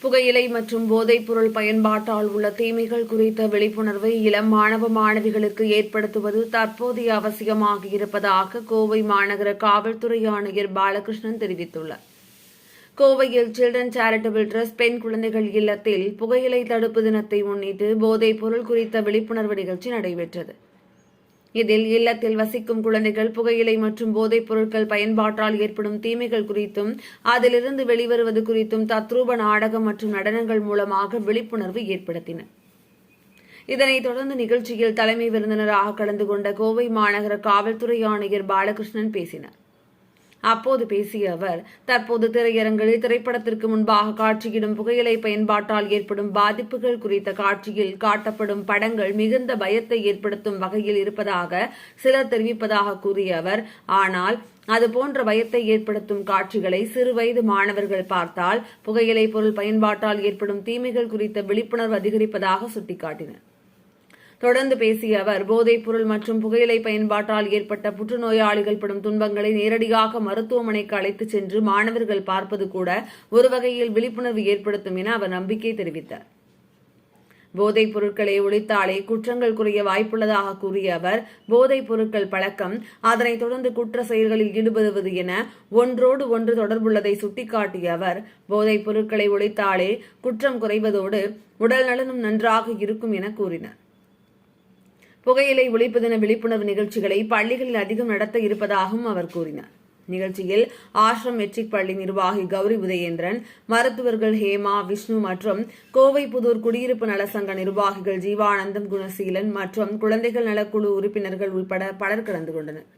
புகையிலை மற்றும் போதைப் பொருள் பயன்பாட்டால் உள்ள தீமைகள் குறித்த விழிப்புணர்வை இளம் மாணவ மாணவிகளுக்கு ஏற்படுத்துவது தற்போதைய அவசியமாக இருப்பதாக கோவை மாநகர காவல்துறை ஆணையர் பாலகிருஷ்ணன் தெரிவித்துள்ளார். கோவையில் சில்ட்ரன் சேரிட்டபிள் டிரஸ்ட் பெண் குழந்தைகள் இல்லத்தில் புகையிலை தடுப்பு தினத்தை முன்னிட்டு போதைப் பொருள் குறித்த விழிப்புணர்வு நிகழ்ச்சி நடைபெற்றது. இதில் இல்லத்தில் வசிக்கும் குழந்தைகள் புகையிலை மற்றும் போதைப் பொருட்கள் பயன்பாட்டால் ஏற்படும் தீமைகள் குறித்தும் அதிலிருந்து வெளிவருவது குறித்தும் தத்ரூப நாடகம் மற்றும் நடனங்கள் மூலமாக விழிப்புணர்வு ஏற்படுத்தினர். இதனைத் தொடர்ந்து நிகழ்ச்சியில் தலைமை விருந்தினராக கலந்து கொண்ட கோவை மாநகர காவல்துறை ஆணையர் பாலகிருஷ்ணன் பேசினார். அப்போது பேசிய அவர், தற்போது திரையரங்கில் திரைப்படத்திற்கு முன்பாக காட்சியிடும் புகையிலை பயன்பாட்டால் ஏற்படும் பாதிப்புகள் குறித்த காட்சியில் காட்டப்படும் படங்கள் மிகுந்த பயத்தை ஏற்படுத்தும் வகையில் இருப்பதாக சிலர் தெரிவிப்பதாக கூறிய அவர், ஆனால் அதுபோன்ற பயத்தை ஏற்படுத்தும் காட்சிகளை சிறுவயது மாணவர்கள் பார்த்தால் புகையிலை பொருள் பயன்பாட்டால் ஏற்படும் தீமைகள் குறித்த விழிப்புணர்வு அதிகரிப்பதாக சுட்டிக்காட்டினர். தொடர்ந்து பேசிய அவர், போதைப் பொருள் மற்றும் புகையிலை பயன்பாட்டால் ஏற்பட்ட புற்றுநோயாளிகள் படும் துன்பங்களை நேரடியாக மருத்துவமனைக்கு அழைத்துச் சென்று மாணவர்கள் பார்ப்பது கூட ஒரு வகையில் விழிப்புணர்வு ஏற்படுத்தும் என அவர் நம்பிக்கை தெரிவித்தார். போதைப் பொருட்களை ஒழித்தாலே குற்றங்கள் குறைய வாய்ப்புள்ளதாக கூறிய அவர், போதைப் பொருட்கள் பழக்கம், அதனைத் தொடர்ந்து குற்ற செயல்களில் ஈடுபடுவது என ஒன்றோடு ஒன்று தொடர்புள்ளதை சுட்டிக்காட்டிய அவர், போதைப் பொருட்களை ஒழித்தாலே குற்றம் குறைவதோடு உடல் நலனும் நன்றாக இருக்கும் என கூறினார். புகையிலை ஒழிப்பு தின விழிப்புணர்வு நிகழ்ச்சிகளை பள்ளிகளில் அதிகம் நடத்த இருப்பதாகவும் அவர் கூறினார். நிகழ்ச்சியில் ஆஷ்ரம் மெட்ரிக் பள்ளி நிர்வாகி கௌரி உதயேந்திரன், மருத்துவர்கள் ஹேமா, விஷ்ணு மற்றும் கோவை புதூர் குடியிருப்பு நலசங்க நிர்வாகிகள் ஜீவானந்தம், குணசீலன் மற்றும் குழந்தைகள் நலக்குழு உறுப்பினர்கள் உட்பட பலர் கலந்து கொண்டனர்.